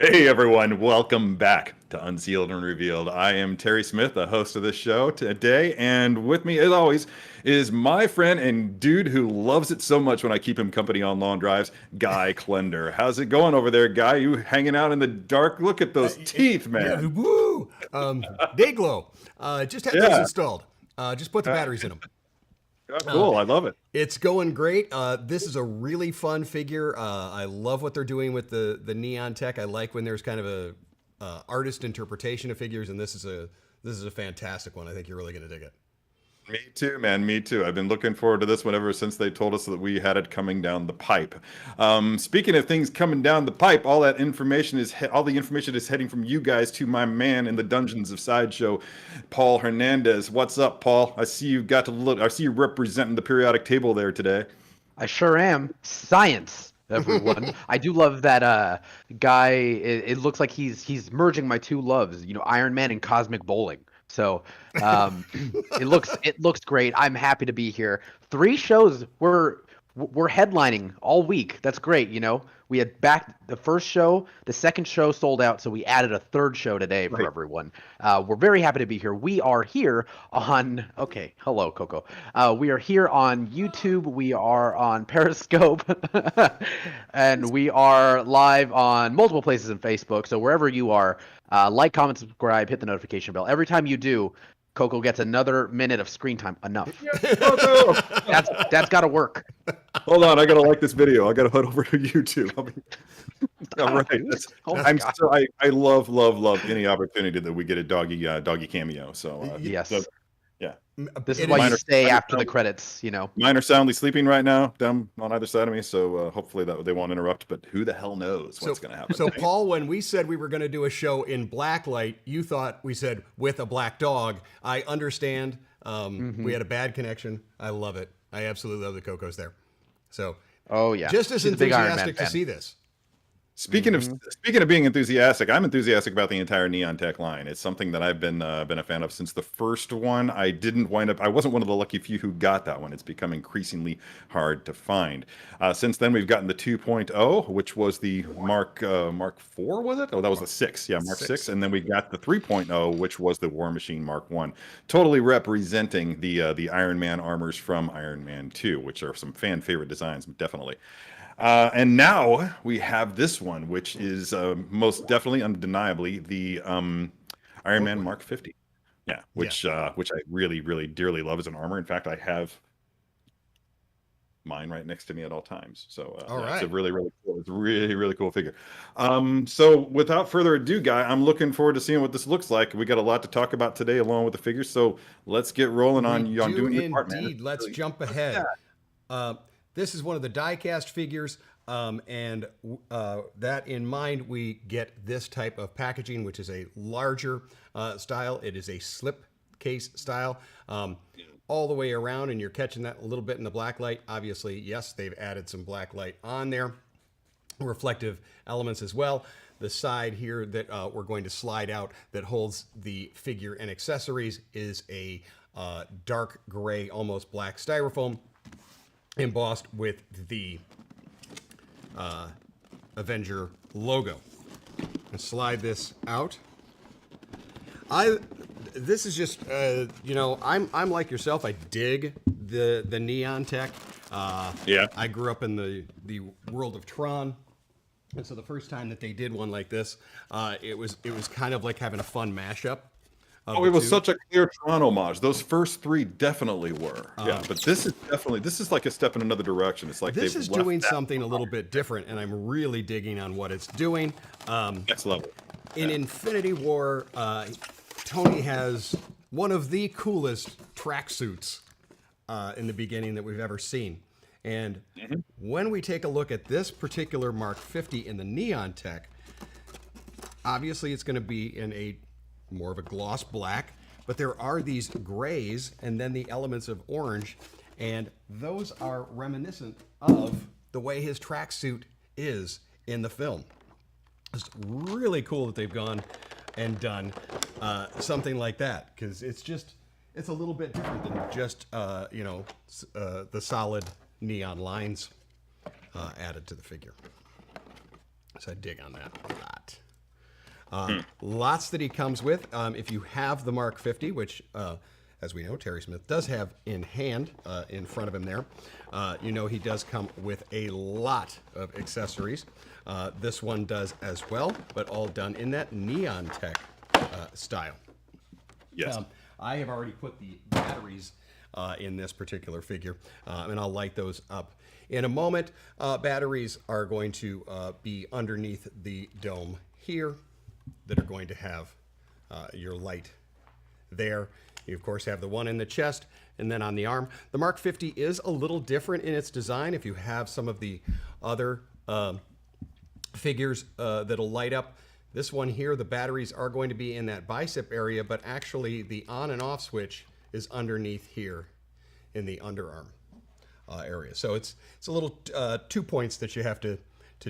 Hey everyone, welcome back to Unsealed and Revealed. I am Terry Smith, the host of this show today, and with me, as always, is my friend and dude who loves it so much when I keep him company on long drives, Guy Klender. How's it going over there, Guy? You hanging out in the dark? Look at those teeth, Yeah, man. woo! Day glow. Just had those Yeah, installed. Just put the uh, batteries in them. cool. I love it. It's going great. This is a really fun figure. I love what they're doing with the neon tech. I like when there's kind of a artist interpretation of figures, and this is a fantastic one. I think you're really going to dig it. Me too, man. Me too. I've been looking forward to this one ever since they told us that we had it coming down the pipe. Speaking of things coming down the pipe, all the information is heading from you guys to my man in the dungeons of Sideshow, Paul Hernandez. What's up, Paul? I see you got to look. I see you representing the periodic table there today. I sure am. Science, everyone. I do love that guy. It looks like he's merging my two loves, Iron Man and cosmic bowling. So it looks great. I'm happy to be here. Three shows we're headlining all week. That's great. We had back the first show, the second show sold out, so we added a third show today for Right. everyone. We're very happy to be here. We are here on hello Coco. We are here on YouTube. We are on Periscope, and we are live on multiple places in Facebook. So wherever you are, like, comment, subscribe, hit the notification bell. Every time you do, Coco gets another minute of screen time. Enough. That's got to work. Hold on, I gotta like this video. I gotta head over to YouTube. All right. Oh my I'm God. so I love any opportunity that we get a doggy cameo. So Yes. so, yeah, This is It why you Minor- stay minor after the sound- credits. mine are soundly sleeping right now, down on either side of me. So hopefully that they won't interrupt. But who the hell knows what's gonna happen? So, Paul, when we said we were going to do a show in black light, you thought we said with a black dog. I understand. We had a bad connection. I love it. I absolutely love the Cocos there. So, Oh yeah. just as She's a big Iron Man enthusiastic to fan. see this. Speaking of being enthusiastic, I'm enthusiastic about the entire Neon Tech line. It's something that I've been a fan of since the first one. I wasn't one of the lucky few who got that one. It's become increasingly hard to find. Since then, we've gotten the 2.0, which was the Mark 4, was it? Oh, that was the 6. Yeah, Mark 6. And then we got the 3.0, which was the War Machine Mark 1, totally representing the Iron Man armors from Iron Man 2, which are some fan favorite designs, definitely. And now we have this one, which is most definitely, undeniably, the Iron Man Mark 50. Yeah, which I really, really dearly love as an armor. In fact, I have mine right next to me at all times. So All it's a right. really, really cool. It's a really, really cool figure. So without further ado, Guy, I'm looking forward to seeing what this looks like. We got a lot to talk about today, along with the figures. So let's get rolling on We on do doing your part, man. indeed. Let's jump ahead. This is one of the diecast figures, and that in mind, we get this type of packaging, which is a larger style. It is a slip case style, all the way around, and you're catching that a little bit in the black light. Obviously, yes, they've added some black light on there, reflective elements as well. The side here that we're going to slide out that holds the figure and accessories is a dark gray, almost black styrofoam, embossed with the Avenger logo. And slide this out. This is just I'm like yourself. I dig the neon tech. Yeah. I grew up in the world of Tron. And so the first time that they did one like this, it was kind of like having a fun mashup. Oh, it was such a clear Tron homage. Those first three definitely were. Yeah, but this is like a step in another direction. It's like This they've is left doing that something a little bit different, and I'm really digging on what it's doing. next level. In Infinity War, Tony has one of the coolest tracksuits in the beginning that we've ever seen. And when we take a look at this particular Mark 50 in the neon tech, obviously it's going to be in a more of a gloss black, but there are these grays and then the elements of orange, and those are reminiscent of the way his tracksuit is in the film. It's really cool that they've gone and done something like that, because it's a little bit different than just the solid neon lines added to the figure. So I dig on that a lot. Lots that he comes with. If you have the Mark 50, which, as we know, Terry Smith does have in hand in front of him there, you know he does come with a lot of accessories. This one does as well, but all done in that Neon Tech style. Yes. I have already put the batteries in this particular figure, and I'll light those up in a moment. Batteries are going to be underneath the dome here that are going to have your light there. You, of course, have the one in the chest and then on the arm. The Mark 50 is a little different in its design. If you have some of the other figures that'll light up, this one here, the batteries are going to be in that bicep area, but actually the on and off switch is underneath here in the underarm area. So it's a little 2 points that you have to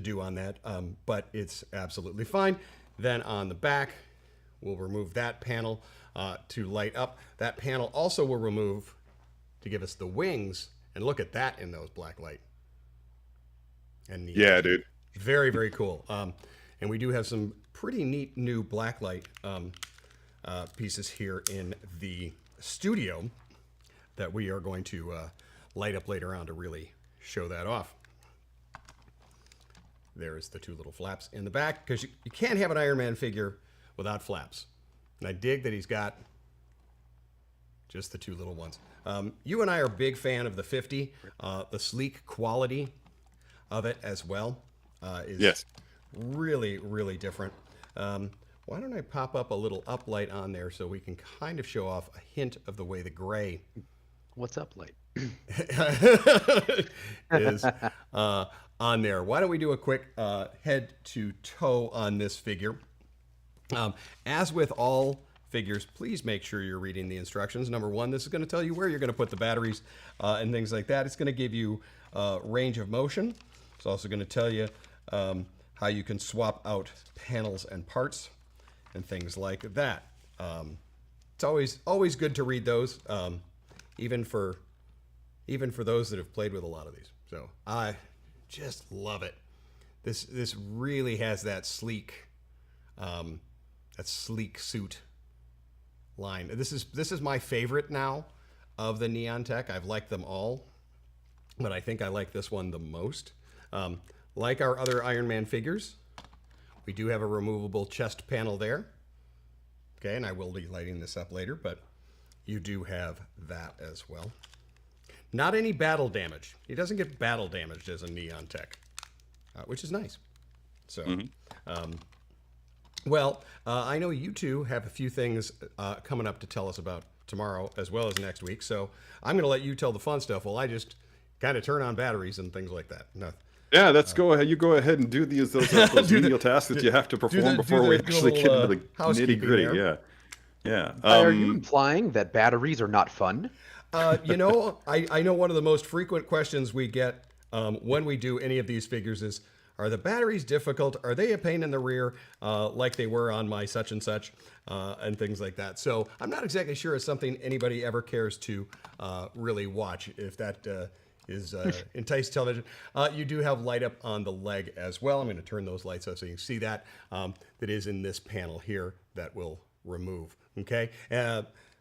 do on that, but it's absolutely fine. Then on the back, we'll remove that panel to light up. That panel also will remove to give us the wings, and look at that in those black light. And neat. Yeah, dude. Very, very cool. And we do have some pretty neat new blacklight pieces here in the studio that we are going to light up later on to really show that off. There's the two little flaps in the back, because you can't have an Iron Man figure without flaps. And I dig that he's got just the two little ones. You and I are a big fan of the 50. The sleek quality of it as well is really, really different. Why don't I pop up a little uplight on there so we can kind of show off a hint of the way the gray What's up, light? is on there. Why don't we do a quick head to toe on this figure? As with all figures, please make sure you're reading the instructions. Number one, this is going to tell you where you're going to put the batteries and things like that. It's going to give you range of motion. It's also going to tell you how you can swap out panels and parts and things like that. It's always good to read those, even for those that have played with a lot of these. So I just love it. This really has that sleek suit line. This is my favorite now of the Neon Tech. I've liked them all, but I think I like this one the most. Like our other Iron Man figures, we do have a removable chest panel there. Okay, and I will be lighting this up later, but you do have that as well. Not any battle damage. He doesn't get battle damaged as a Neon Tech, which is nice. So, I know you two have a few things coming up to tell us about tomorrow as well as next week. So I'm going to let you tell the fun stuff while I just kind of turn on batteries and things like that. No. Yeah, let's go ahead. You go ahead and do those menial tasks that you have to perform before we actually get into the nitty gritty. Yeah. Are you implying that batteries are not fun? I know one of the most frequent questions we get when we do any of these figures is, are the batteries difficult? Are they a pain in the rear like they were on my such and such and things like that? So I'm not exactly sure it's something anybody ever cares to really watch, if that is Entice Television. You do have light up on the leg as well. I'm going to turn those lights up so you can see that. That is in this panel here that will remove. Okay.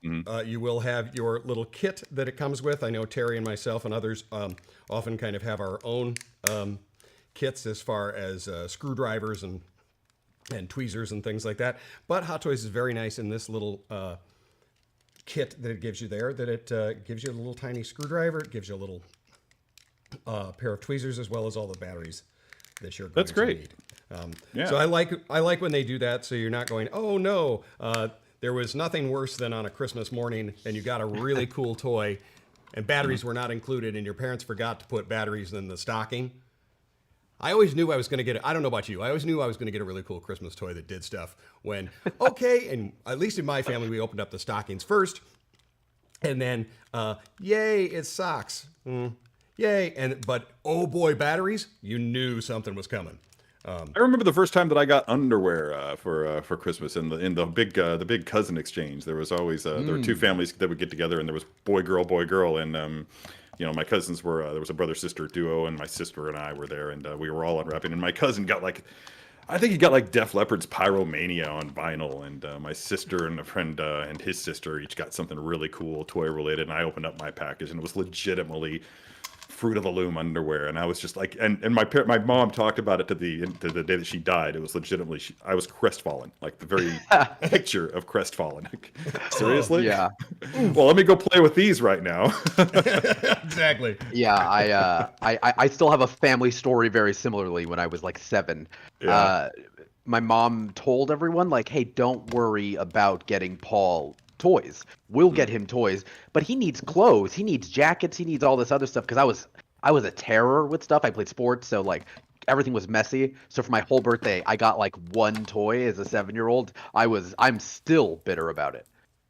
You will have your little kit that it comes with. I know Terry and myself and others often kind of have our own kits as far as screwdrivers and tweezers and things like that. But Hot Toys is very nice in this little kit that it gives you there, that it gives you a little tiny screwdriver. It gives you a little pair of tweezers as well as all the batteries that you're going to need. So I like when they do that, so you're not going, oh no, there was nothing worse than on a Christmas morning and you got a really cool toy and batteries were not included and your parents forgot to put batteries in the stocking. I always knew I was going to get it. I don't know about you. I always knew I was going to get a really cool Christmas toy that did stuff when, okay, and at least in my family, we opened up the stockings first and then, yay, it's socks. Yay. But oh boy, batteries, you knew something was coming. I remember the first time that I got underwear for Christmas in the big cousin exchange. There was always there were two families that would get together, and there was boy girl, and my cousins were there was a brother sister duo, and my sister and I were there, and we were all unwrapping. And my cousin got like I think he got like Def Leppard's Pyromania on vinyl, and my sister and a friend and his sister each got something really cool, toy related. And I opened up my package, and it was legitimately Fruit of the Loom underwear, and I was just like, and my mom talked about it to the day that she died. It was legitimately, I was crestfallen, like the very picture of crestfallen. Seriously? Yeah. Well, let me go play with these right now. Exactly. Yeah, I still have a family story very similarly when I was like 7. Yeah. My mom told everyone like, "Hey, don't worry about getting Paul toys. We'll get him toys, but he needs clothes, he needs jackets, he needs all this other stuff." Because I was a terror with stuff. I played sports, so like everything was messy. So for my whole birthday, I got like one toy as a 7-year-old. I'm still bitter about it.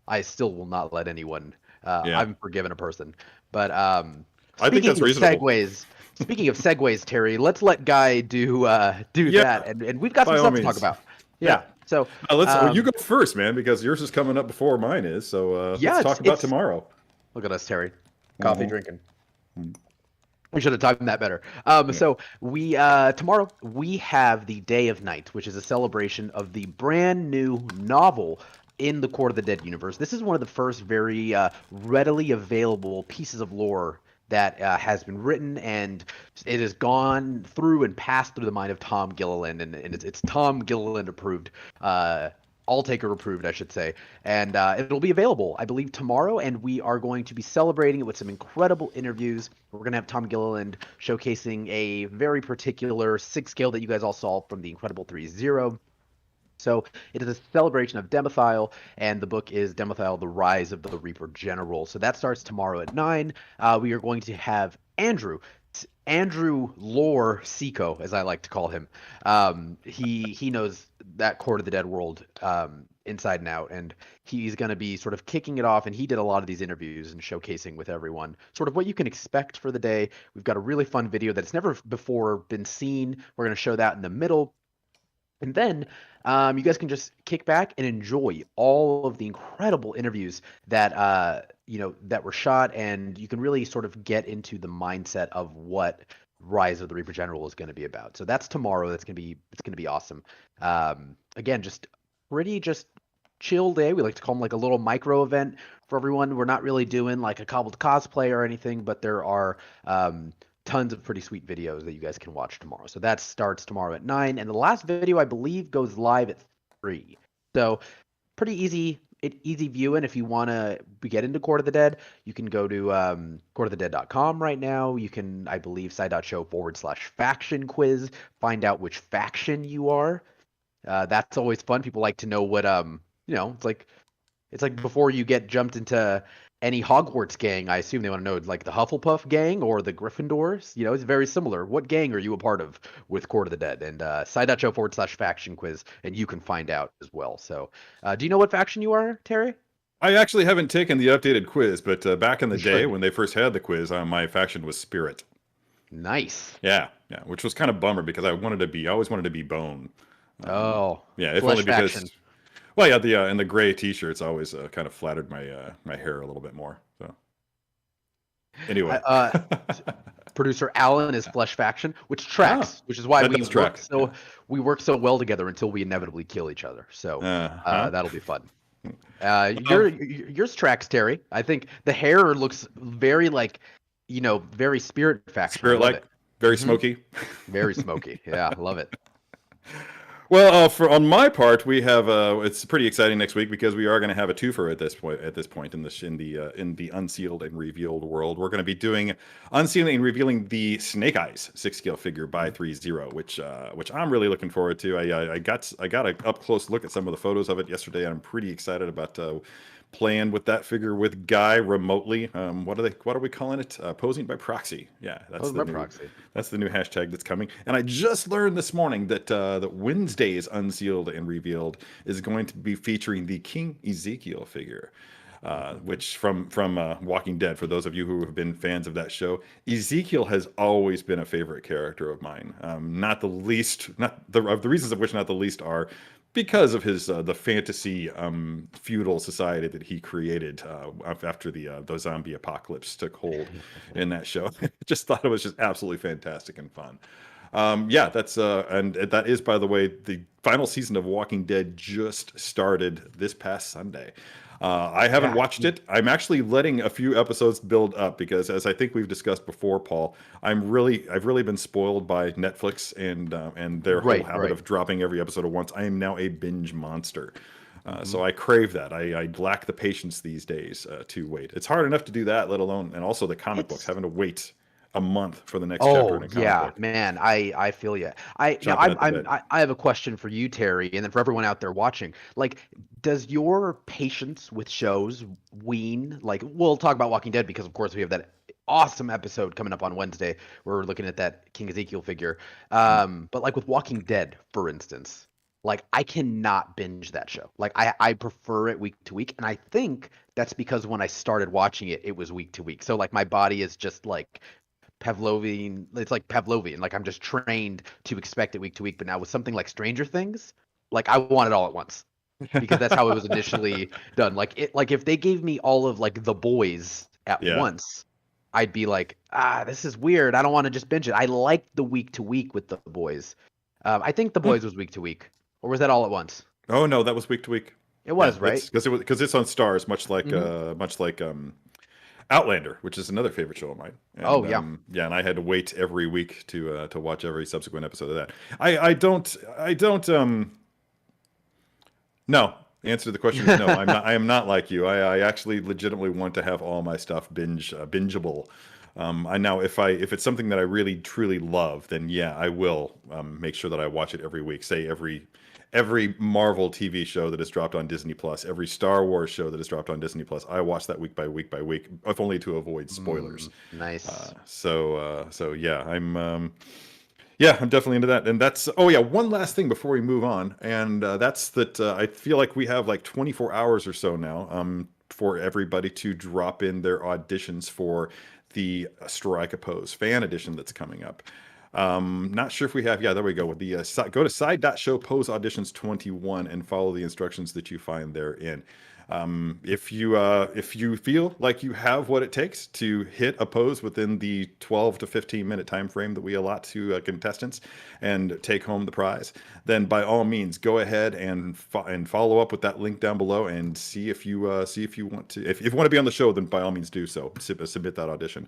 I still will not let anyone. Yeah. I'm forgiven a person. But I think speaking that's of reasonable. speaking of segues, Terry, let's let Guy do Yeah, that, and we've got by some all stuff to talk means. about. Yeah. Yeah. So Let's. Oh, you go first, man, because yours is coming up before mine is. So let's yeah, talk about tomorrow. look at us, Terry, coffee Mhm. drinking. We should have timed that better. Yeah. So we tomorrow we have the Day of Night, which is a celebration of the brand new novel in the Court of the Dead universe. This is one of the first very readily available pieces of lore that has been written, and it has gone through and passed through the mind of Tom Gilliland, and it's Tom Gilliland approved. All-taker approved, I should say, and it'll be available, I believe, tomorrow. And we are going to be celebrating it with some incredible interviews. We're going to have Tom Gilliland showcasing a very particular sixth scale that you guys all saw from the Incredible 3-0. So it is a celebration of Demothyle, and the book is Demothyle: The Rise of the Reaper General. So that starts tomorrow at 9. We are going to have Andrew Lore Seco, as I like to call him. He knows that Court of the Dead world inside and out, and he's going to be sort of kicking it off. And he did a lot of these interviews and showcasing with everyone sort of what you can expect for the day. We've got a really fun video that's never before been seen. We're going to show that in the middle. And then you guys can just kick back and enjoy all of the incredible interviews that that were shot, and you can really sort of get into the mindset of what Rise of the Reaper General is going to be about. So that's tomorrow. It's going to be awesome. Again, just chill day. We like to call them like a little micro event for everyone. We're not really doing like a cobbled cosplay or anything, but there are tons of pretty sweet videos that you guys can watch tomorrow. So that starts tomorrow at 9, and the last video I believe goes live at 3. So pretty easy viewing. If you want to get into Court of the Dead, you can go to courtofthedead.com right now. You can, I believe, side.show/faction quiz, find out which faction you are. That's always fun. People like to know what it's like before you get jumped into any Hogwarts gang. I assume they want to know like the Hufflepuff gang or the Gryffindors. It's very similar. What gang are you a part of with Court of the Dead? And side.show/faction quiz, and you can find out as well. So, do you know what faction you are, Terry? I actually haven't taken the updated quiz, but back in the day Sure. when they first had the quiz, my faction was Spirit. Nice. Yeah, which was kind of bummer because I always wanted to be Bone. Yeah, if Flesh only because, faction. well, yeah, the gray T-shirts always kind of flattered my hair a little bit more. So anyway, Producer Alan is Flesh faction, which tracks, which is why we work so well together until we inevitably kill each other. So that'll be fun. Yours tracks, Terry. I think the hair looks very very Spirit faction. Spirit-like, very smoky. Very smoky. Yeah, love it. Well, on my part, we have it's pretty exciting next week because we are going to have a twofer at this point in the Unsealed and Revealed world. We're going to be doing unsealing and revealing the Snake Eyes 6th scale figure by 3-0, which I'm really looking forward to. I got an up close look at some of the photos of it yesterday, and I'm pretty excited about playing with that figure with Guy remotely. What are we calling it? Posing by proxy. Yeah, that's the new hashtag that's coming. And I just learned this morning that Wednesday's Unsealed and Revealed is going to be featuring the King Ezekiel figure. Which from Walking Dead, for those of you who have been fans of that show, Ezekiel has always been a favorite character of mine. Not the least, the reasons of which not the least are because of his the fantasy feudal society that he created after the zombie apocalypse took hold in that show. Just thought it was just absolutely fantastic and fun. Yeah, that's and that is, by the way, the final season of Walking Dead just started this past Sunday. I haven't Yeah. watched it. I'm actually letting a few episodes build up because, as I think we've discussed before, Paul, I've really been spoiled by Netflix and their whole Right, habit right. of dropping every episode at once. I am now a binge monster. Mhm. So I crave that. I lack the patience these days to wait. It's hard enough to do that, let alone, and also the comic books, It's having to wait a month for the next chapter in Oh a comic yeah, book, man. I feel you. I now chomping at the bit. I have a question for you, Terry, and then for everyone out there watching. Like, does your patience with shows wean? Like, we'll talk about Walking Dead because, of course, we have that awesome episode coming up on Wednesday where we're looking at that King Ezekiel figure. Mhm. But like with Walking Dead, for instance, like I cannot binge that show. Like I prefer it week to week, and I think that's because when I started watching it, it was week to week. So like my body is just like Pavlovian. It's like Pavlovian. Like I'm just trained to expect it week to week. But now with something like Stranger Things, like I want it all at once because that's how it was initially done. Like if they gave me all of like The Boys at Yeah. once, I'd be like, this is weird. I don't want to just binge it. I like the week to week with The Boys. I think The Boys was week to week, or was that all at once? Oh no, that was week to week. It Yeah, was, right? it's because it's on Stars, Hmm. much like Outlander, which is another favorite show of mine. Oh And yeah. yeah, and I had to wait every week to watch every subsequent episode of that. I don't. No. Answer to the question is no. I'm not. I am not like you. I actually legitimately want to have all my stuff bingeable. I now if it's something that I really truly love, then yeah, I will make sure that I watch it every week. Say every Marvel TV show that is dropped on Disney Plus, every Star Wars show that is dropped on Disney Plus, I watch that week by week by week, if only to avoid spoilers. Nice. So yeah, I'm definitely into that. And that's, oh yeah, one last thing before we move on, and that's that I feel like we have like 24 hours or so now for everybody to drop in their auditions for the Strike a Pose fan edition that's coming up. Not sure if we have. Yeah, there we go. With the go to side.show pose auditions 21 and follow the instructions that you find therein. If you feel like you have what it takes to hit a pose within the 12 to 15 minute time frame that we allot to contestants and take home the prize, then by all means go ahead and follow up with that link down below and see if you want to, if you want to be on the show, then by all means do so. Submit that audition.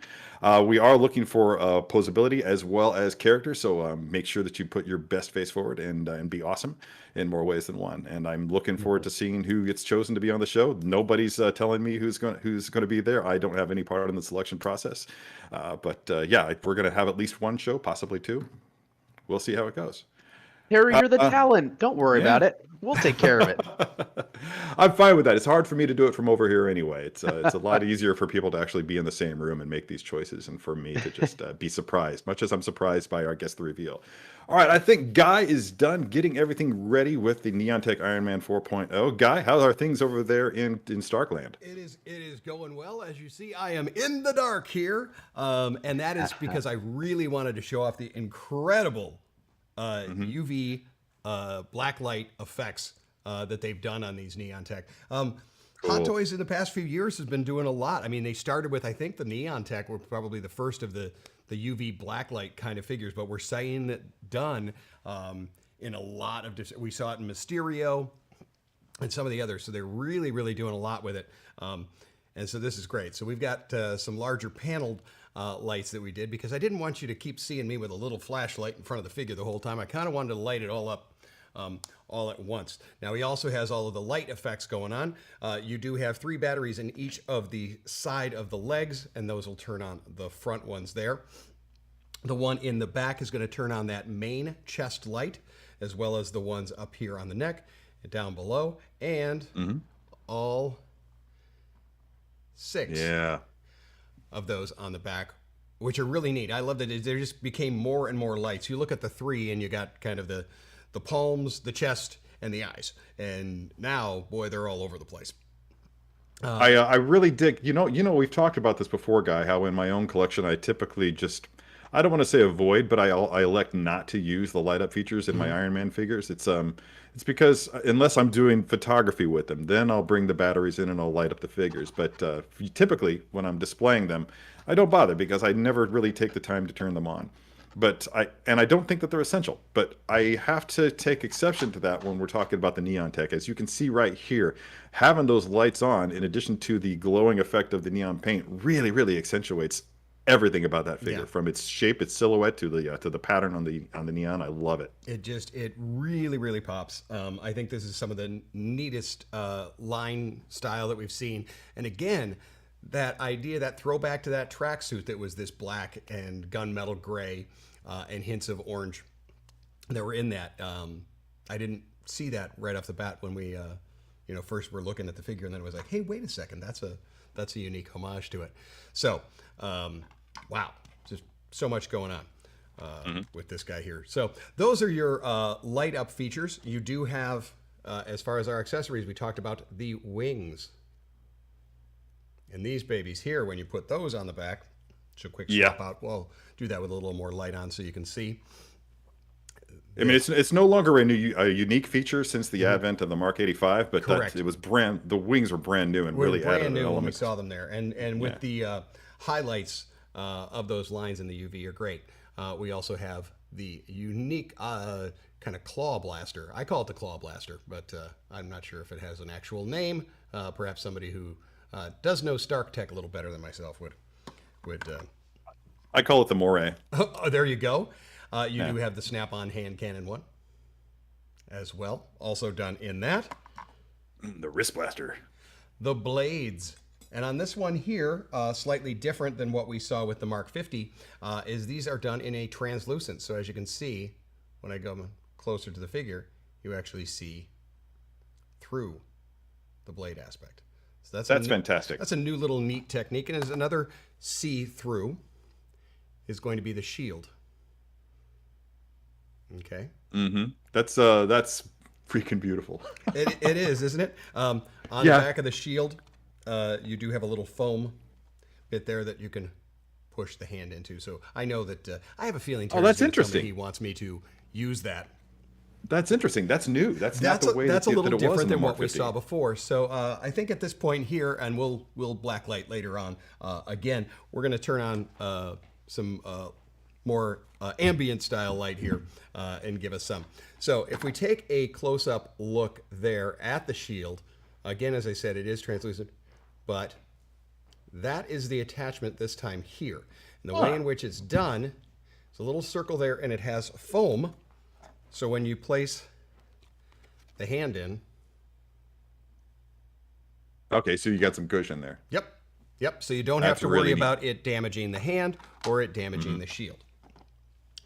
We are looking for posability as well as character, so make sure that you put your best face forward and be awesome in more ways than one. And I'm looking forward to seeing who gets chosen to be on the show. Nobody's telling me who's going to be there. I don't have any part in the selection process. But yeah, we're going to have at least one show, possibly two. We'll see how it goes. Terry, you're the Uh, talent. Don't worry yeah. about it. We'll take care of it. I'm fine with that. It's hard for me to do it from over here anyway. It's a lot easier for people to actually be in the same room and make these choices, and for me to just be surprised, much as I'm surprised by our guest reveal. All right, I think Guy is done getting everything ready with the Neon Tech Iron Man 4.0. Guy, how are things over there in Starkland? It is going well. As you see, I am in the dark here, and that is because I really wanted to show off the incredible UV black light effects that they've done on these Neon Tech. Hot Cool. Toys in the past few years has been doing a lot. I mean, they started with, I think the Neon Tech were probably the first of the UV blacklight kind of figures, but we're seeing it done in a lot of different. We saw it in Mysterio and some of the others. So they're really, really doing a lot with it. And so this is great. So we've got some larger paneled lights that we did because I didn't want you to keep seeing me with a little flashlight in front of the figure the whole time. I kind of wanted to light it all up all at once. Now he also has all of the light effects going on. You do have 3 batteries in each of the side of the legs, and those will turn on the front ones there. The one in the back is going to turn on that main chest light, as well as the ones up here on the neck and down below, and all 6 Yeah. of those on the back, which are really neat. I love that there just became more and more lights. You look at the 3 and you got kind of the palms, the chest, and the eyes. And now, boy, they're all over the place. I really dig. We've talked about this before, Guy. How in my own collection, I typically just, I don't want to say avoid, but I elect not to use the light up features in my Iron Man figures. It's because unless I'm doing photography with them, then I'll bring the batteries in and I'll light up the figures. But typically, when I'm displaying them, I don't bother because I never really take the time to turn them on. But I don't think that they're essential. But I have to take exception to that when we're talking about the neon tech. As you can see right here, having those lights on, in addition to the glowing effect of the neon paint, really accentuates everything about that figure, from its shape, its silhouette, to the pattern on the neon. I love it. It really pops. I think this is some of the neatest line style that we've seen. And again, that idea, that throwback to that tracksuit that was this black and gunmetal gray and hints of orange that were in that. I didn't see that right off the bat when we first were looking at the figure, and then it was like, hey, wait a second, that's a unique homage to it. So wow, just so much going on with this guy here. So those are your light up features. You do have, as far as our accessories, we talked about the wings. And these babies here, when you put those on the back, just a quick swap out. Well, do that with a little more light on so you can see. I mean, it's no longer a unique feature since the advent of the Mark 85, but it was the wings were brand new and really added an element. When we saw them there, and with the highlights of those lines in the UV are great. We also have the unique kind of claw blaster. I call it the claw blaster, but I'm not sure if it has an actual name. Perhaps somebody who does know Stark Tech a little better than myself would. I call it the Moray. Oh, there you go. You do have the snap-on hand cannon one as well, also done in that. The wrist blaster. The blades. And on this one here, slightly different than what we saw with the Mark 50, is these are done in a translucent. So as you can see, when I go closer to the figure, you actually see through the blade aspect. So that's fantastic. That's a new little neat technique. And as another see-through is going to be the shield. Okay. Mm-hmm. That's freaking beautiful. It is, isn't it? On the back of the shield, you do have a little foam bit there that you can push the hand into. So I know that I have a feeling. That's interesting. He wants me to use that. That's interesting. That's new. That's not the way that's a little different than what we 50. saw before. So I think at this point here, and we'll blacklight later on. Again, we're going to turn on some more ambient style light here and give us some. So if we take a close-up look there at the shield, again, as I said, it is translucent, but that is the attachment this time here. And the way in which it's done, it's a little circle there, and it has foam. So when you place the hand in. Okay, so you got some cushion there. Yep. So you don't have to worry about it damaging the hand or it damaging the shield.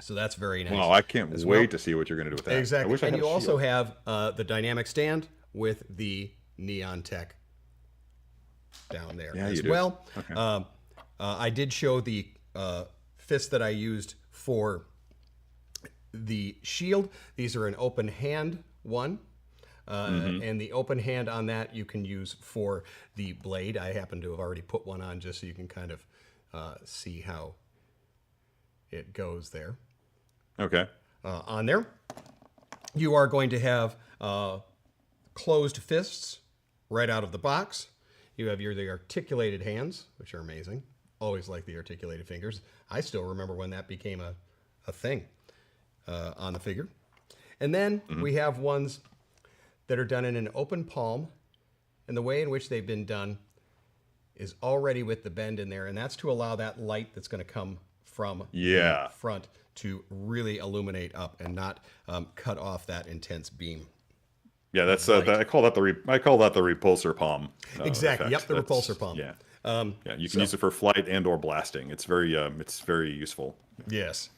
So that's very nice. Well, I can't wait to see what you're going to do with that. Exactly. I wish I had and you a also shield. have the dynamic stand with the neon tech down there as well. Okay. I did show the fist that I used for the shield. These are an open hand one. And the open hand on that you can use for the blade. I happen to have already put one on just so you can kind of see how it goes there. Okay. On there, you are going to have closed fists right out of the box. You have the articulated hands, which are amazing. Always like the articulated fingers. I still remember when that became a thing on the figure. And then we have ones that are done in an open palm, and the way in which they've been done is already with the bend in there, and that's to allow that light that's going to come from the front to really illuminate up and not cut off that intense beam. Yeah, that's I call that the repulsor palm. Exactly. Effect. Yep, the repulsor palm. Yeah. You can use it for flight and or blasting. It's very useful. Yes.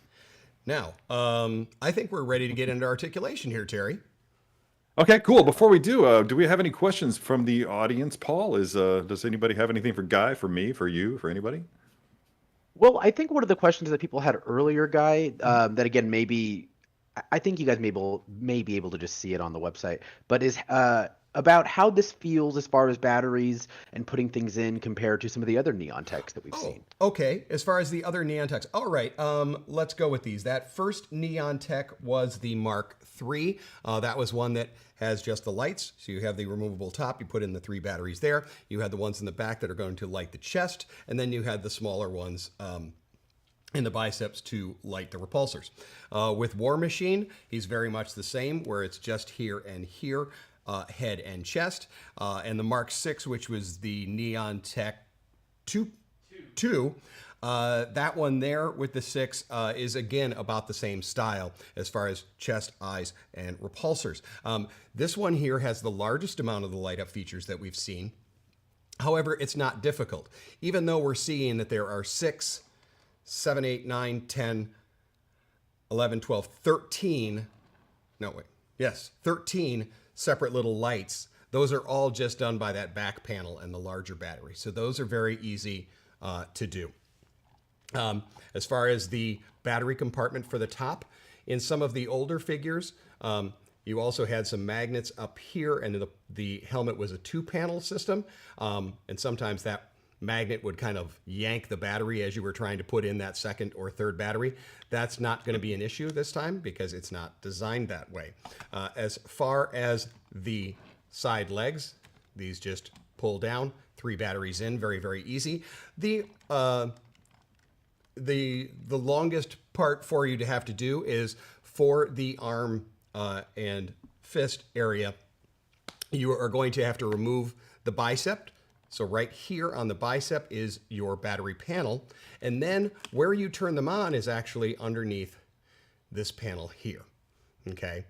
Now, I think we're ready to get into articulation here, Terry. Okay, cool. Before we do we have any questions from the audience? Paul, does anybody have anything for Guy, for me, for you, for anybody? Well, I think one of the questions that people had earlier, Guy, that again maybe I think you guys may be able to just see it on the website, but is about how this feels as far as batteries and putting things in compared to some of the other neon techs that we've seen. Okay, as far as the other neon techs. All right, let's go with these. That first neon tech was the Mark III. That was one that has just the lights. So you have the removable top, you put in the 3 batteries there. You had the ones in the back that are going to light the chest, and then you had the smaller ones in the biceps to light the repulsors. With War Machine, he's very much the same, where it's just here and here, head and chest. And the Mark 6, which was the Neon Tech 2, that one there with the 6 is again about the same style as far as chest, eyes, and repulsors. This one here has the largest amount of the light up features that we've seen. However, it's not difficult. Even though we're seeing that there are 6, 7, 8, 9, 10, 11, 12, 13, no wait, yes, 13 separate little lights. Those are all just done by that back panel and the larger battery. So those are very easy to do. As far as the battery compartment for the top, in some of the older figures, you also had some magnets up here, and the helmet was a 2-panel system. And sometimes that magnet would kind of yank the battery as you were trying to put in that second or third battery. That's not going to be an issue this time because it's not designed that way. As far as the side legs, these just pull down, 3 batteries in, very, very easy. The longest part for you to have to do is for the arm and fist area, you are going to have to remove the bicep. So right here on the bicep is your battery panel. And then where you turn them on is actually underneath this panel here. Okay.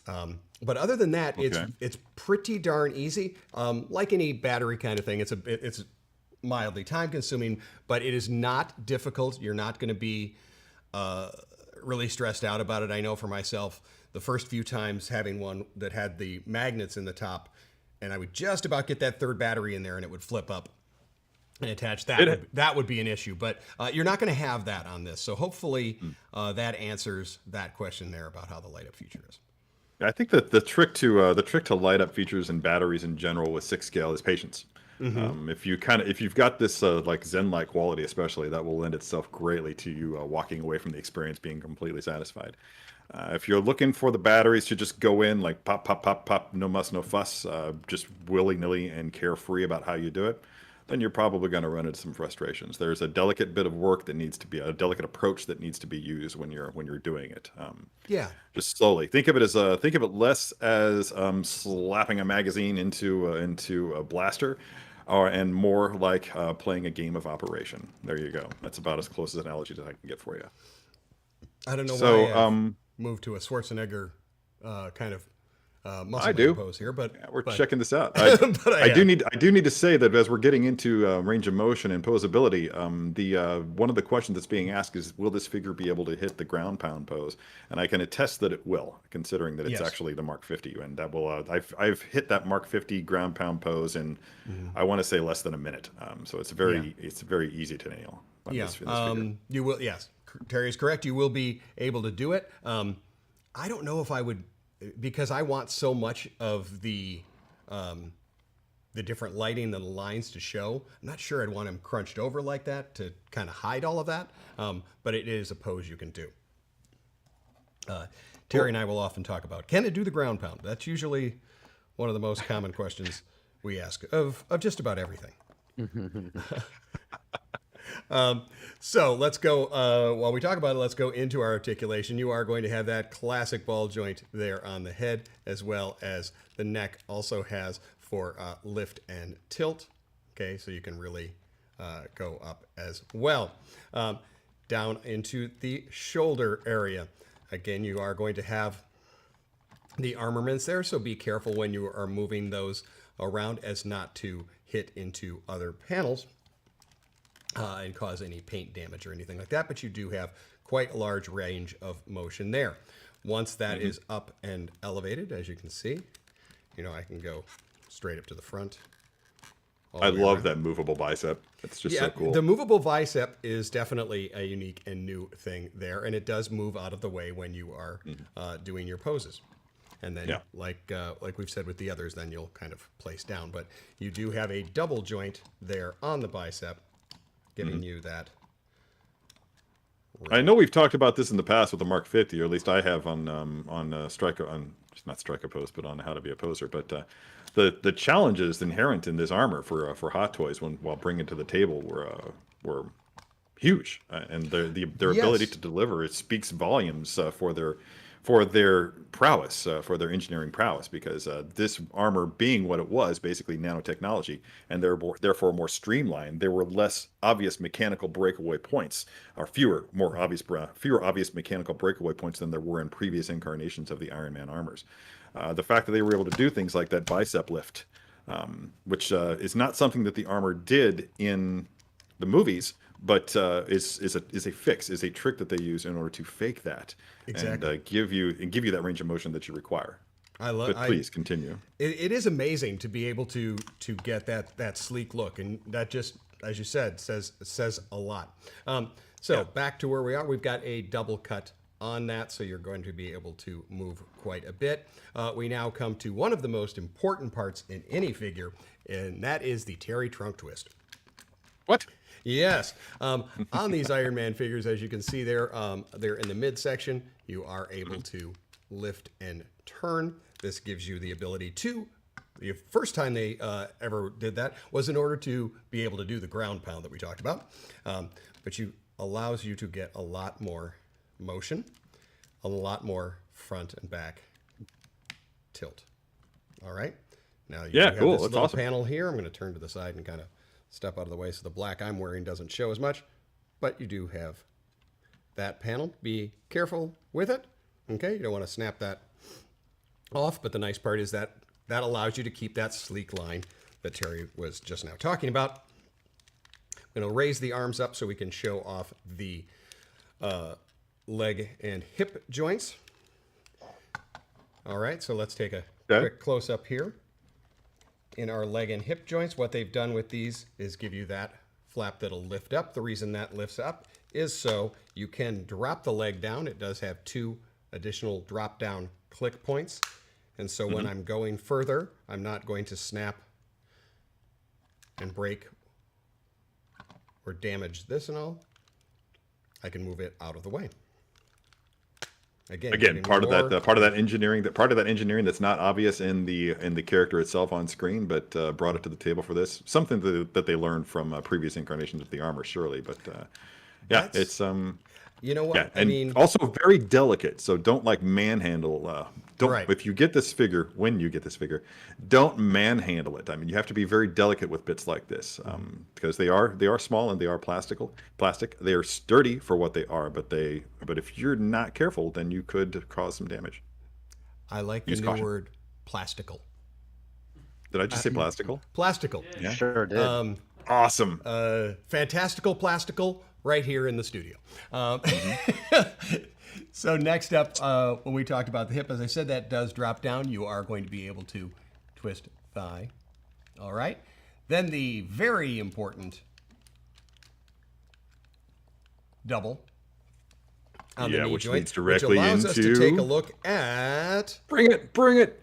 But other than that, it's pretty darn easy. Like any battery kind of thing, it's mildly time consuming, but it is not difficult. You're not going to be really stressed out about it. I know for myself, the first few times having one that had the magnets in the top, and I would just about get that third battery in there and it would flip up and attach that. That would be an issue, but you're not going to have that on this. So hopefully that answers that question there about how the light up feature is. I think that the trick to light up features and batteries in general with 6 scale is patience. If you've got this like Zen-like quality, especially, that will lend itself greatly to you walking away from the experience being completely satisfied. If you're looking for the batteries to just go in like pop, pop, pop, pop, no muss, no fuss, just willy-nilly and carefree about how you do it, then you're probably going to run into some frustrations. There's a delicate bit of work that needs to be a delicate approach that needs to be used when you're doing it. Just slowly think of it less as slapping a magazine into a blaster, and more like playing a game of Operation. There you go. That's about as close as an analogy that I can get for you. I don't know why I moved to a Schwarzenegger kind of muscle pose here, but we're checking this out. I do need to say that as we're getting into range of motion and posability, one of the questions that's being asked is, will this figure be able to hit the ground pound pose? And I can attest that it will, considering that it's actually the Mark 50, and that will. I've hit that Mark 50 ground pound pose in I want to say less than a minute. So it's very easy to nail. This you will. Yes, Terry is correct. You will be able to do it. I don't know if I would, because I want so much of the different lighting and the lines to show. I'm not sure I'd want him crunched over like that to kind of hide all of that. But it is a pose you can do. Terry and I will often talk about, can it do the ground pound? That's usually one of the most common questions we ask of just about everything. So let's go, while we talk about it, let's go into our articulation. You are going to have that classic ball joint there on the head, as well as the neck also has for lift and tilt. Okay, so you can really go up as well. Down into the shoulder area. Again, you are going to have the armaments there, so be careful when you are moving those around as not to hit into other panels and cause any paint damage or anything like that, but you do have quite a large range of motion there. Once that is up and elevated, as you can see, I can go straight up to the front. I love that movable bicep. It's just so cool. The movable bicep is definitely a unique and new thing there, and it does move out of the way when you are doing your poses. And then, like we've said with the others, then you'll kind of place down. But you do have a double joint there on the bicep, giving you that. I know we've talked about this in the past with the Mark 50, or at least I have on Strike, on not Strike a Pose, but on How to Be a Poser. But the challenges inherent in this armor for Hot Toys while bringing it to the table were huge, and their ability Yes. to deliver, it speaks volumes for their prowess, for their engineering prowess, because this armor being what it was, basically nanotechnology, and therefore more streamlined, there were less obvious mechanical breakaway points, or fewer obvious mechanical breakaway points than there were in previous incarnations of the Iron Man armors. The fact that they were able to do things like that bicep lift, which is not something that the armor did in the movies, but is a trick that they use in order to fake that, Exactly. and give you that range of motion that you require. But please continue. It is amazing to be able to get that sleek look, and that just, as you said, says a lot. Back to where we are, we've got a double cut on that, so you're going to be able to move quite a bit. We now come to one of the most important parts in any figure, and that is the Terry trunk twist. What? Yes. On these Iron Man figures, as you can see there, they're in the midsection. You are able to lift and turn. This gives you the ability to, the first time they ever did that was in order to be able to do the ground pound that we talked about. But allows you to get a lot more motion, a lot more front and back tilt. All right. Now you have cool. this That's little awesome. panel here. I'm going to turn to the side and kind of step out of the way so the black I'm wearing doesn't show as much, but you do have that panel. Be careful with it. Okay, you don't want to snap that off, but the nice part is that allows you to keep that sleek line that Terry was just now talking about. I'm going to raise the arms up so we can show off the leg and hip joints. All right, so let's take a quick close up here. In our leg and hip joints, what they've done with these is give you that flap that'll lift up. The reason that lifts up is so you can drop the leg down. It does have 2 additional drop down click points. And so when I'm going further, I'm not going to snap and break or damage this and all. I can move it out of the way. Again, part of that engineering that's not obvious in the character itself on screen, but brought it to the table for this. Something that they learned from previous incarnations of the armor, surely. But it's you know what? yeah, and also very delicate. So don't manhandle. If you get this figure, when you get this figure, don't manhandle it. I mean, you have to be very delicate with bits like this, because they are small and they are plastic. They are sturdy for what they are, but if you're not careful, then you could cause some damage. I like the new word plastical. Did I just say plastical? Plastical. Yeah, sure did. Awesome. Fantastical plastical right here in the studio. So next up, when we talked about the hip, as I said, that does drop down. You are going to be able to twist thigh. All right. Then the very important double on the knee which joint, leads directly which allows us to into... take a look at... Bring it.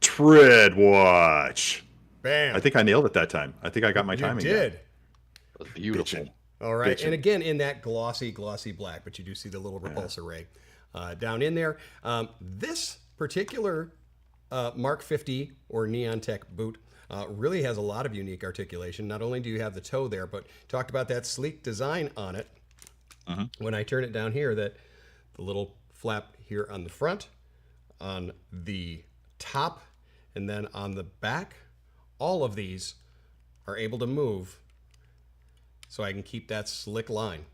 Tread watch. Bam. I think I nailed it that time. I think I got my timing. You did. That was beautiful. All right, and again, in that glossy black, but you do see the little repulsor ray down in there. This particular Mark 50 or Neon Tech boot really has a lot of unique articulation. Not only do you have the toe there, but talked about that sleek design on it. When I turn it down here, that the little flap here on the front, on the top, and then on the back, all of these are able to move so I can keep that slick line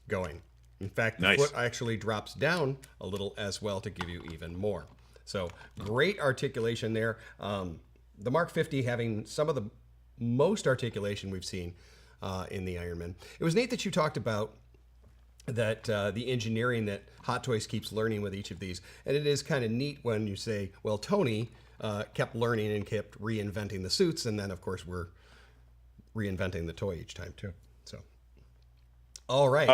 going. In fact, the foot actually drops down a little as well to give you even more. So great articulation there. The Mark 50 having some of the most articulation we've seen in the Iron Man. It was neat that you talked about that the engineering that Hot Toys keeps learning with each of these. And it is kind of neat when you say, well, Tony kept learning and kept reinventing the suits. And then, of course, we're reinventing the toy each time, too. So, all right.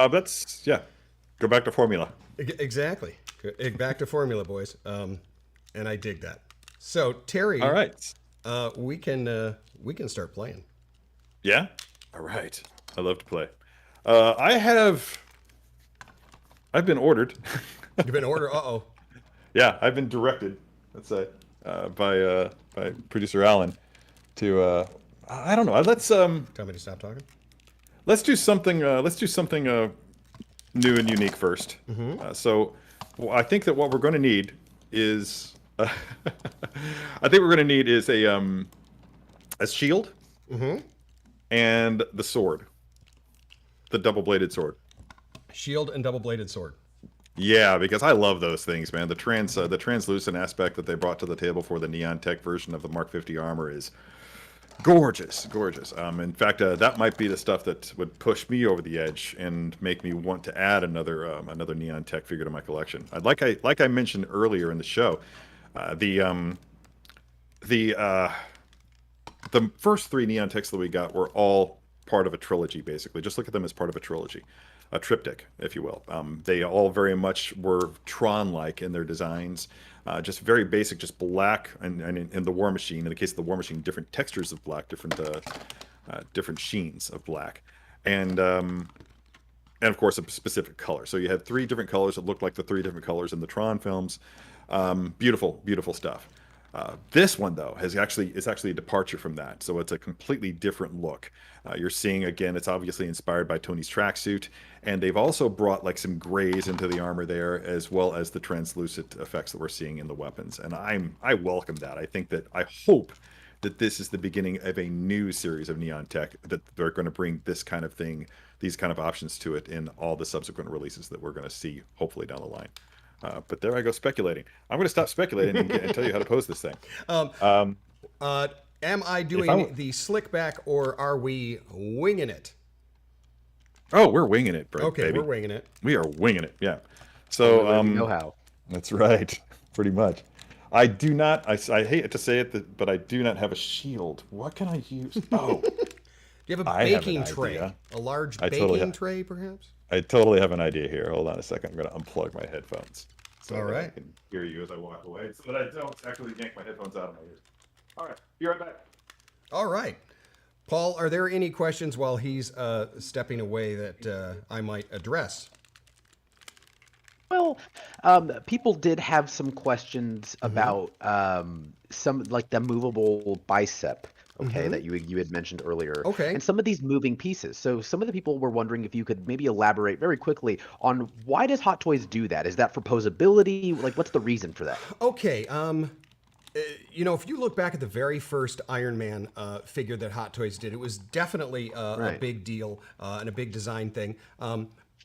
Go back to formula. Exactly. Back to formula, boys. And I dig that. So, Terry. All right. We can start playing. Yeah? All right. I love to play. I've been ordered. You've been ordered? Uh-oh. Yeah, I've been directed, let's say, by producer Alan to, I don't know, let's... Tell me to stop talking? let's do something. New and unique first. So I think that what we're going to need is a shield and the sword, the double-bladed sword. Shield and double-bladed sword. Yeah, because I love those things, man. The translucent aspect that they brought to the table for the Neon Tech version of the Mark 50 armor is gorgeous, gorgeous. In fact, that might be the stuff that would push me over the edge and make me want to add another Neon Tech figure to my collection. Like I mentioned earlier in the show, the first 3 Neon Techs that we got were all part of a trilogy, basically. Just look at them as part of a trilogy, a triptych, if you will. They all very much were Tron-like in their designs. Just very basic, just black, and in the War Machine, in the case of the War Machine, different textures of black, different sheens of black, and of course a specific color. So you had 3 different colors that looked like the 3 different colors in the Tron films. Beautiful, beautiful stuff. This one though is actually a departure from that, so it's a completely different look. You're seeing, again, it's obviously inspired by Tony's tracksuit, and they've also brought like some grays into the armor there, as well as the translucent effects that we're seeing in the weapons. And I welcome that. I hope that this is the beginning of a new series of Neon Tech, that they're going to bring this kind of thing, these kind of options to it in all the subsequent releases that we're going to see, hopefully down the line. But there I go speculating. I'm going to stop speculating and tell you how to pose this thing. Am I doing the slick back, or are we winging it? Oh, we're winging it, bro. Okay, baby. we're winging it. We are winging it. Yeah. So we know how. That's right. Pretty much. I do not. I hate to say it, but I do not have a shield. What can I use? Oh, do you have a baking tray? A large baking tray, perhaps? I totally have an idea here. Hold on a second. I'm going to unplug my headphones. So all right. I can hear you as I walk away, so that I don't actually yank my headphones out of my ears. All right. Be right back. All right. Paul, are there any questions while he's stepping away that I might address? Well, people did have some questions about some, like the movable bicep, that you had mentioned earlier. Okay. And some of these moving pieces. So some of the people were wondering if you could maybe elaborate very quickly on why does Hot Toys do that? Is that for posability? Like, what's the reason for that? Okay. If you look back at the very first Iron Man figure that Hot Toys did, it was definitely a big deal and a big design thing,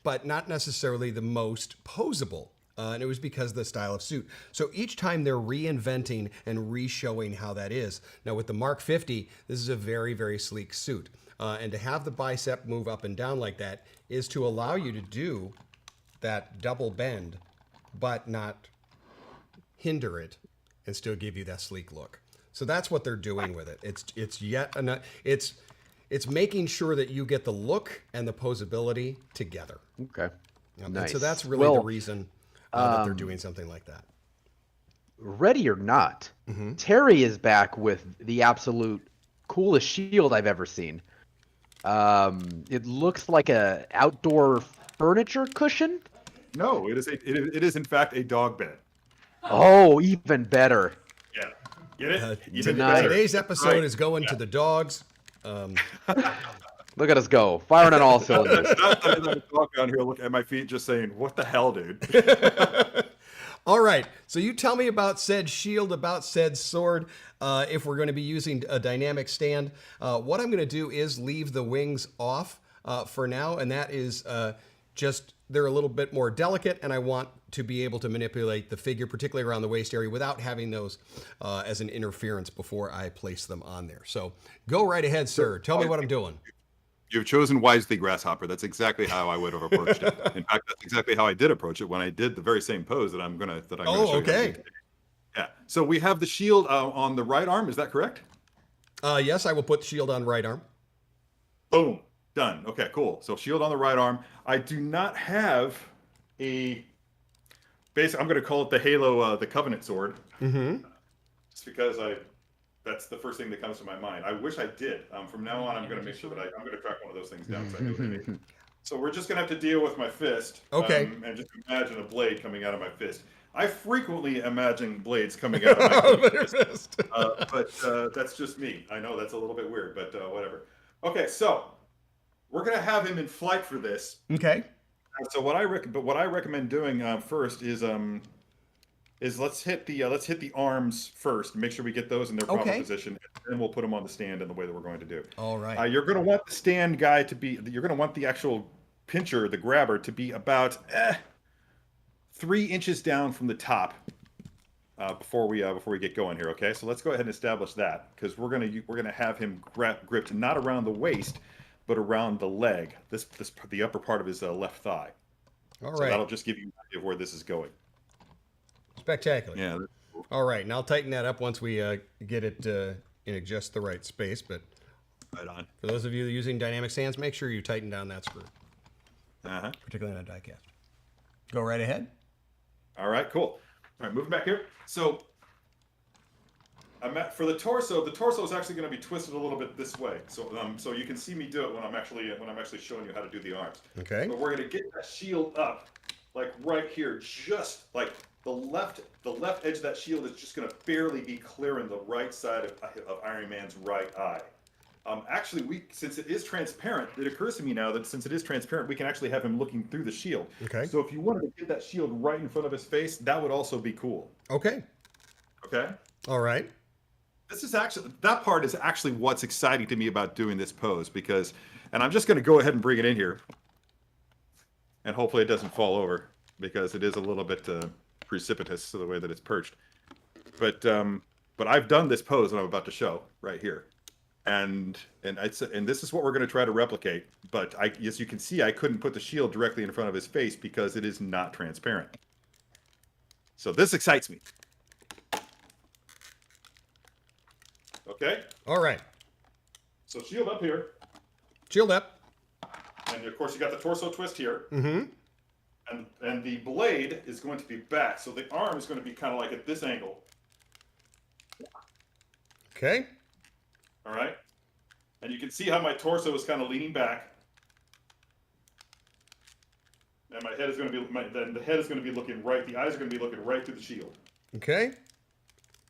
but not necessarily the most posable. And it was because of the style of suit. So each time they're reinventing and re-showing how that is. Now with the Mark 50, this is a very, very sleek suit. And to have the bicep move up and down like that is to allow you to do that double bend, but not hinder it and still give you that sleek look. So that's what they're doing with it. It's making sure that you get the look and the posability together. Okay. And Nice. so that's really the reason that they're doing something like that. Ready or not, Terry is back with the absolute coolest shield I've ever seen. It looks like a outdoor furniture cushion. No, it is in fact a dog bed. Oh, even better. Yeah. Get it? Today's episode is going to the dogs. Look at us go, firing on all cylinders. I'm gonna walk down here, look at my feet, just saying, "What the hell, dude?" All right. So you tell me about said shield, about said sword. If we're going to be using a dynamic stand, what I'm going to do is leave the wings off for now, and that is just they're a little bit more delicate, and I want to be able to manipulate the figure, particularly around the waist area, without having those as an interference before I place them on there. So go right ahead, sir. Tell me what I'm doing. You've chosen wisely, Grasshopper. That's exactly how I would have approached it. In fact, that's exactly how I did approach it when I did the very same pose that I'm gonna show okay. you. Yeah. So we have the shield on the right arm. Is that correct? Yes, I will put the shield on right arm. Boom. Done. Okay, cool. So shield on the right arm. I do not have a base. I'm going to call it the Halo, the Covenant sword. Just because that's the first thing that comes to my mind. I wish I did. From now on, I'm going to make sure that I'm going to track one of those things down. So I know what I mean. So we're just going to have to deal with my fist. Okay. And just imagine a blade coming out of my fist. I frequently imagine blades coming out of my fist. But that's just me. I know that's a little bit weird, but whatever. Okay, so we're gonna have him in flight for this. Okay. So what I recommend doing first is let's hit the arms first. Make sure we get those in their proper position, and then we'll put them on the stand in the way that we're going to do. All right. You're going to want the stand guy to be. You're going to want the actual pincher, the grabber, to be about 3 inches down from the top before we get going here. Okay, so let's go ahead and establish that, because we're gonna have him gripped not around the waist, but around the leg. The upper part of his left thigh. All So right. that'll just give you an idea of where this is going. Spectacular. Yeah. That's cool. All right. Now I'll tighten that up once we get it in just the right space. But Right on. for those of you that are using dynamic sands, make sure you tighten down that screw, Uh-huh. particularly on a die cast. Go right ahead. All right, cool. All right, moving back here. So for the torso is actually going to be twisted a little bit this way. So you can see me do it when I'm actually showing you how to do the arms. Okay. But we're going to get that shield up, like right here, just like the left edge of that shield is just going to barely be clearing the right side of Iron Man's right eye. Actually, since it is transparent, it occurs to me now that since it is transparent, we can actually have him looking through the shield. Okay. So if you wanted to get that shield right in front of his face, that would also be cool. Okay. Okay. All right. That part is actually what's exciting to me about doing this pose, and I'm just going to go ahead and bring it in here, and hopefully it doesn't fall over, because it is a little bit precipitous to the way that it's perched. But I've done this pose that I'm about to show right here, and this is what we're going to try to replicate. But as you can see, I couldn't put the shield directly in front of his face because it is not transparent. So this excites me. Okay. All right. So shield up here, Shield up. and of course you got the torso twist here. Mm-hmm. And the blade is going to be back, so the arm is going to be kind of like at this angle. Okay. All right, and you can see how my torso is kind of leaning back, and my head is going to be then the head is going to be looking right. The eyes are going to be looking right through the shield. Okay.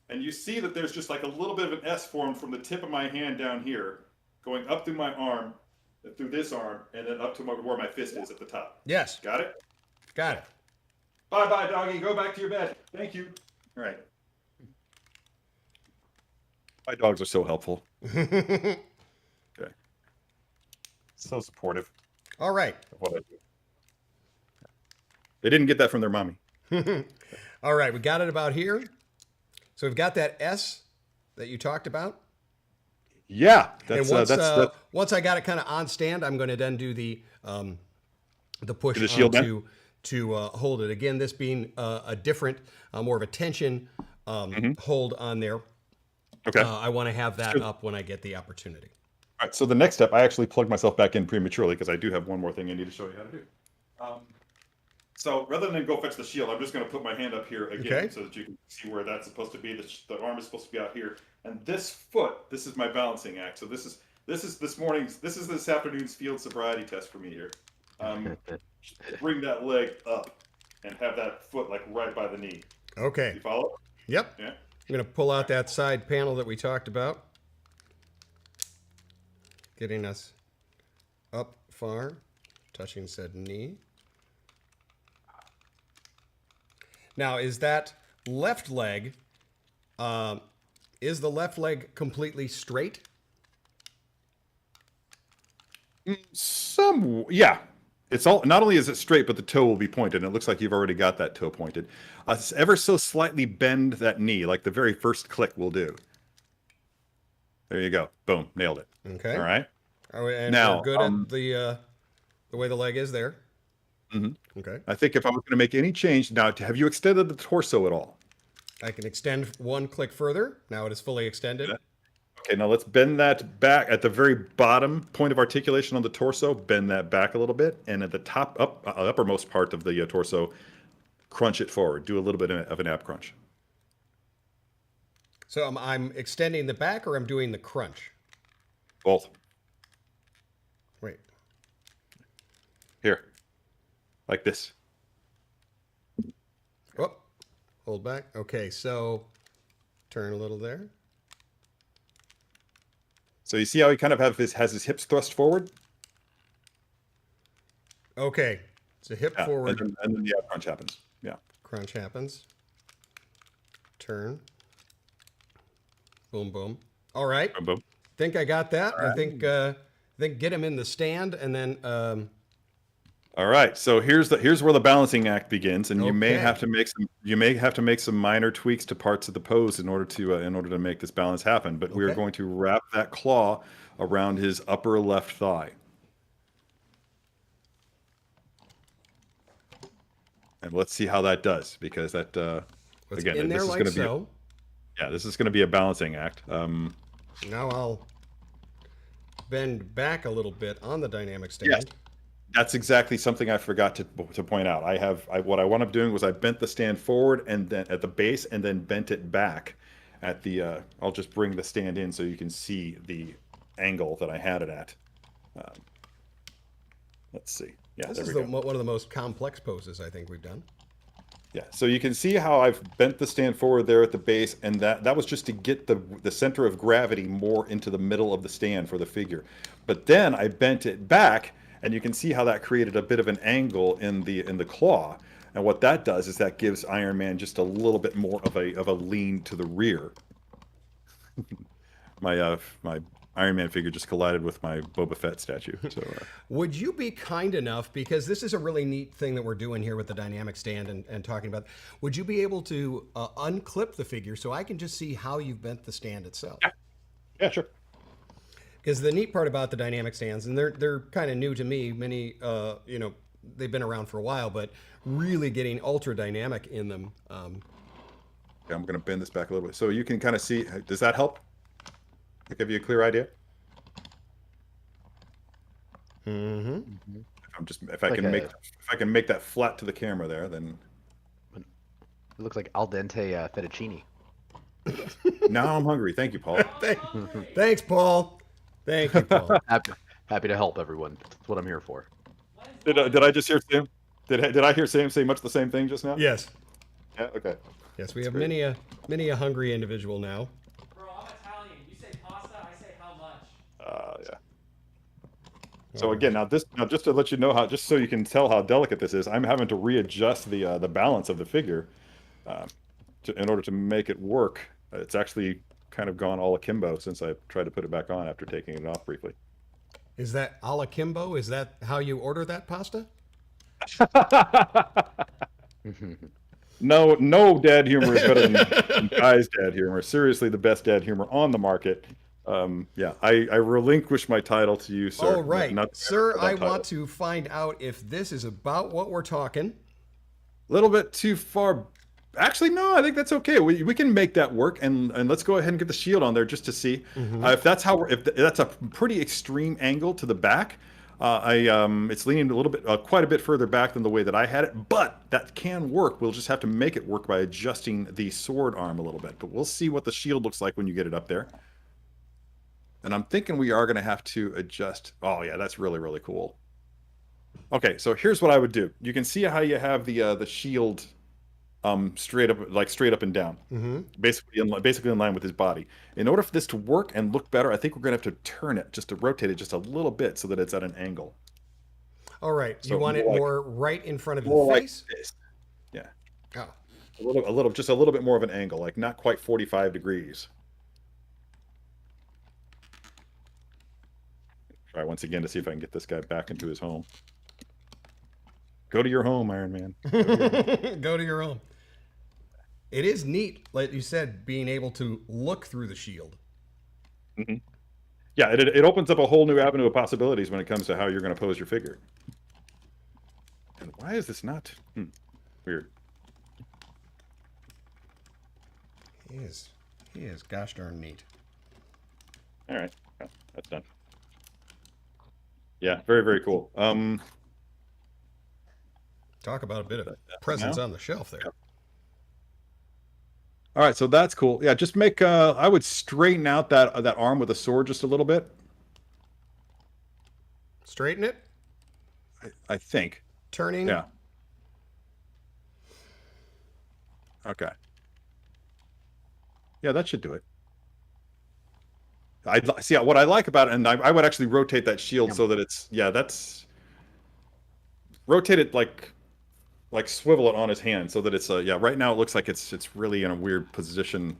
And you see that there's just like a little bit of an S formed from the tip of my hand down here, going up through my arm, through this arm, and then up to where my fist is at the top. Yes. Got it? Got it. Bye-bye, doggy. Go back to your bed. Thank you. All right. My dogs are so helpful. Okay. So supportive All right. of what I do. They didn't get that from their mommy. All right. We got it about here. So we've got that S that you talked about. Yeah. And once I got it kind of on stand, I'm going to then do the push the shield to hold it. Again, this being a different, more of a tension hold on there. Okay. I want to have that up when I get the opportunity. All right. So the next step, I actually plugged myself back in prematurely because I do have one more thing I need to show you how to do. So rather than go fetch the shield, I'm just going to put my hand up here again so that you can see where that's supposed to be. The arm is supposed to be out here, and this is my balancing act. So this is this afternoon's field sobriety test for me here. Bring that leg up and have that foot like right by the knee. Okay. You follow? Yep. Yeah. I'm going to pull out that side panel that we talked about, getting us up far, touching said knee. Now, is that left leg, is the left leg completely straight? Yeah. It's all, not only is it straight, but the toe will be pointed. And it looks like you've already got that toe pointed. Ever so slightly bend that knee, like the very first click will do. There you go. Boom. Nailed it. Okay. All right. And Now, we're good at the way the leg is there. Mm-hmm. Okay. I think if I was going to make any change, now, have you extended the torso at all? I can extend one click further. Now it is fully extended. Okay, now let's bend that back at the very bottom point of articulation on the torso. Bend that back a little bit, and at the top, uppermost part of the torso, crunch it forward. Do a little bit of an ab crunch. So I'm extending the back, or I'm doing the crunch? Both. Wait. Here. Like this. Oh, hold back. Okay, so turn a little there. So you see how he kind of has his hips thrust forward? Okay. So hip Yeah, forward. and then the crunch happens. Yeah. Crunch happens. Turn. Boom, boom. All right. Boom, boom. Think I got that. I think get him in the stand and then All right, so here's where the balancing act begins, and you may Okay. have to make some minor tweaks to parts of the pose in order to make this balance happen. But we are Okay. going to wrap that claw around his upper left thigh, and let's see how that does. Because that Let's again, in there this is like going to be so. this is going to be a balancing act. Now I'll bend back a little bit on the dynamic stand. Yes. That's exactly something I forgot to point out. What I wound up doing was I bent the stand forward and then at the base and then bent it back at the. I'll just bring the stand in so you can see the angle that I had it at. Let's see. Yeah, This there is we go. one of the most complex poses I think we've done. Yeah, so you can see how I've bent the stand forward there at the base, and that was just to get the center of gravity more into the middle of the stand for the figure. But then I bent it back, and you can see how that created a bit of an angle in the claw. And what that does is that gives Iron Man just a little bit more of a lean to the rear. My Iron Man figure just collided with my Boba Fett statue. So Would you be kind enough, because this is a really neat thing that we're doing here with the dynamic stand and talking about, would you be able to unclip the figure so I can just see how you've bent the stand itself? yeah, sure. Because the neat part about the dynamic stands, and they're kind of new to me, many, they've been around for a while, but really getting ultra dynamic in them. Okay, I'm going to bend this back a little bit so you can kind of see. Does that help? To give you a clear idea? Mm-hmm. If I can make that flat to the camera there, then It looks like al dente fettuccine. now I'm hungry. Thank you, Paul. Thanks, Paul. Thank you, Paul. Happy to help everyone. That's what I'm here for. Did I just hear Sam? Did I hear Sam say much the same thing just now? Yes. Yeah. Okay. Yes, we have many a hungry individual now. Bro, I'm Italian. You say pasta, I say how much. Yeah. So again, now just to let you know just so you can tell how delicate this is, I'm having to readjust the balance of the figure, in order to make it work. It's actually kind of gone all akimbo since I tried to put it back on after taking it off briefly. Is that a la Kimbo? Is that how you order that pasta? No dad humor is better than Guy's dad humor. Seriously, the best dad humor on the market. Yeah, I relinquish my title to you, sir. All right, Not sir, that I title. want to find out if this is about what we're talking. A little bit too far. Actually, no, I think that's okay. We can make that work, and let's go ahead and get the shield on there just to see if that's if that's a pretty extreme angle to the back. It's leaning a little bit, quite a bit further back than the way that I had it, but that can work. We'll just have to make it work by adjusting the sword arm a little bit. But we'll see what the shield looks like when you get it up there. And I'm thinking we are going to have to adjust. Oh yeah, that's really, really cool. Okay, so here's what I would do. You can see how you have the shield straight up and down, basically in line with his body. In order for this to work and look better, I think we're gonna have to turn it, just to rotate it just a little bit so that it's at an angle. All right, So you want it more like- more right in front of More your like face? this. Yeah, Oh, just a little bit more of an angle, like not quite 45 degrees. Try once again to see if I can get this guy back into his home. Go to your home, Iron Man. go to your own. It is neat, like you said, being able to look through the shield. Yeah, it opens up a whole new avenue of possibilities when it comes to how you're going to pose your figure. And why is this not weird? He is gosh darn neat. All right, yeah, that's done. Yeah, very, very cool. Talk about a bit of presence on the shelf there. All right, so that's cool. Yeah, just make. I would straighten out that arm with a sword just a little bit. Straighten it, I think. turning. Yeah. Okay. Yeah, that should do it. I see what I like about it, and I would actually rotate that shield so that it's that's rotate it like swivel it on his hand so that it's yeah. Right now it looks like it's really in a weird position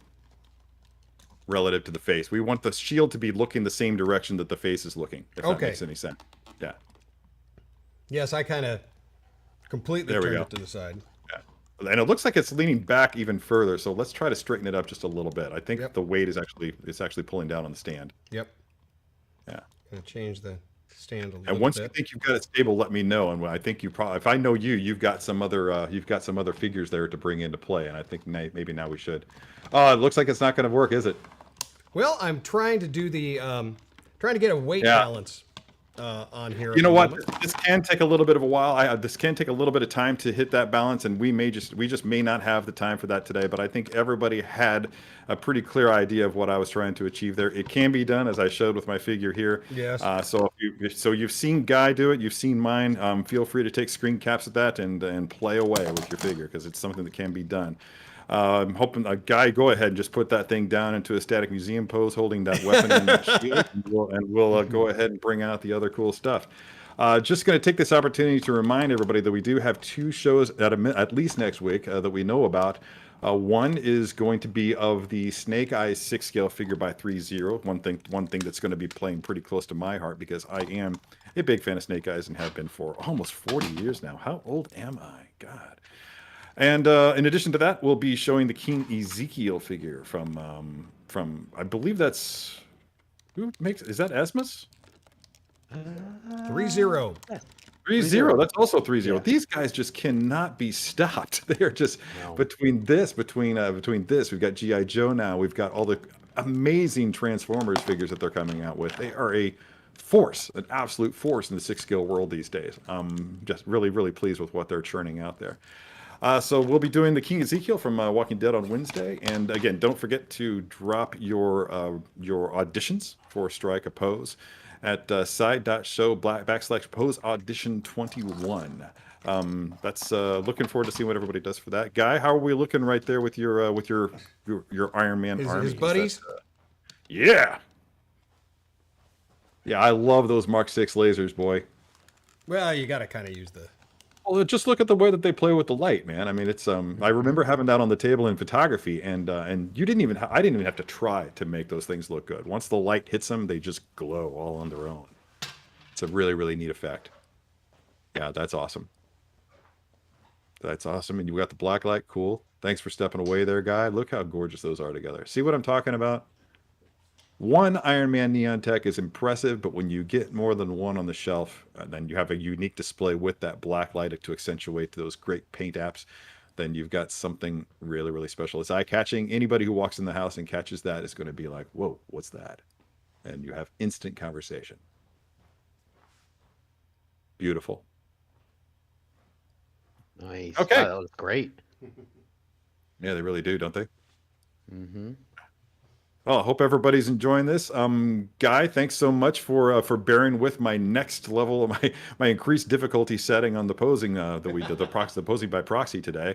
relative to the face. We want the shield to be looking the same direction that the face is looking. If that makes any sense. Yeah. Yes, I kind of completely turned it to the side. Yeah. And it looks like it's leaning back even further. So let's try to straighten it up just a little bit. I think the weight is actually pulling down on the stand. Yep. Yeah. Gonna change the stand a little bit. And once you think you've got it stable, let me know. And I think you probably, if I know you, you've got some other figures there to bring into play. And I think maybe now we should. It looks like it's not going to work, is it? Well, I'm trying to do the trying to get a weight balance on here. You know what? This can take a little bit of a while. This can take a little bit of time to hit that balance, and we just may not have the time for that today. But I think everybody had a pretty clear idea of what I was trying to achieve there. It can be done, as I showed with my figure here. Yes. So you've seen Guy do it. You've seen mine. Feel free to take screen caps at that and play away with your figure because it's something that can be done. I'm hoping Guy, go ahead and just put that thing down into a static museum pose, holding that weapon and that shield, and we'll go ahead and bring out the other cool stuff. Just going to take this opportunity to remind everybody that we do have 2 shows at least next week that we know about. One is going to be of the Snake Eyes 6th scale figure by 3-0. One thing that's going to be playing pretty close to my heart because I am a big fan of Snake Eyes and have been for almost 40 years now. How old am I? God. And in addition to that, we'll be showing the King Ezekiel figure from I believe that's is that Asmus? 3-0. 3-0. That's also 3-0. Yeah. These guys just cannot be stopped. They are just between this, we've got G.I. Joe now. We've got all the amazing Transformers figures that they're coming out with. They are a force, an absolute force in the 6th scale world these days. Just really, really pleased with what they're churning out there. So we'll be doing the King Ezekiel from Walking Dead on Wednesday, and again, don't forget to drop your auditions for Strike a Pose at side.show/pose audition 21. That's looking forward to seeing what everybody does for that. Guy, how are we looking right there with your Iron Man army? His buddies? Yeah, I love those Mark 6 lasers, boy. Well, you got to kind of use the. Well, just look at the way that they play with the light, man. I mean, it's I remember having that on the table in photography, and you didn't even I didn't even have to try to make those things look good. Once the light hits them, they just glow all on their own. It's a really, really neat effect. Yeah, that's awesome. That's awesome. And you got the black light, cool. Thanks for stepping away there, Guy. Look how gorgeous those are together. See what I'm talking about? One Iron Man Neon Tech is impressive, but when you get more than one on the shelf, then you have a unique display with that black light to accentuate those great paint apps, then you've got something really, really special. It's eye-catching. Anybody who walks in the house and catches that is going to be like, whoa, what's that? And you have instant conversation. Beautiful. Nice. Okay. That was great. Yeah, they really do, don't they? Mm-hmm. Well, I hope everybody's enjoying this. Guy, thanks so much for bearing with my next level of my increased difficulty setting on the posing that we did, the posing by proxy today.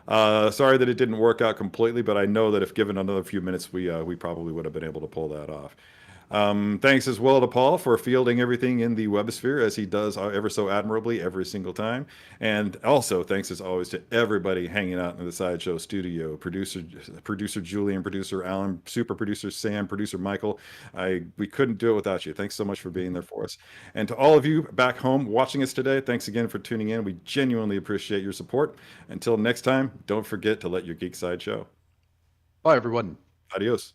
Sorry that it didn't work out completely, but I know that if given another few minutes, we probably would have been able to pull that off. Thanks as well to Paul for fielding everything in the webosphere as he does ever so admirably every single time. And also thanks as always to everybody hanging out in the Sideshow studio, producer Julian, producer Alan, super producer Sam, producer Michael. We couldn't do it without you. Thanks so much for being there for us. And to all of you back home watching us today, thanks again for tuning in. We genuinely appreciate your support. Until next time, don't forget to let your geek side show. Bye, everyone. Adios.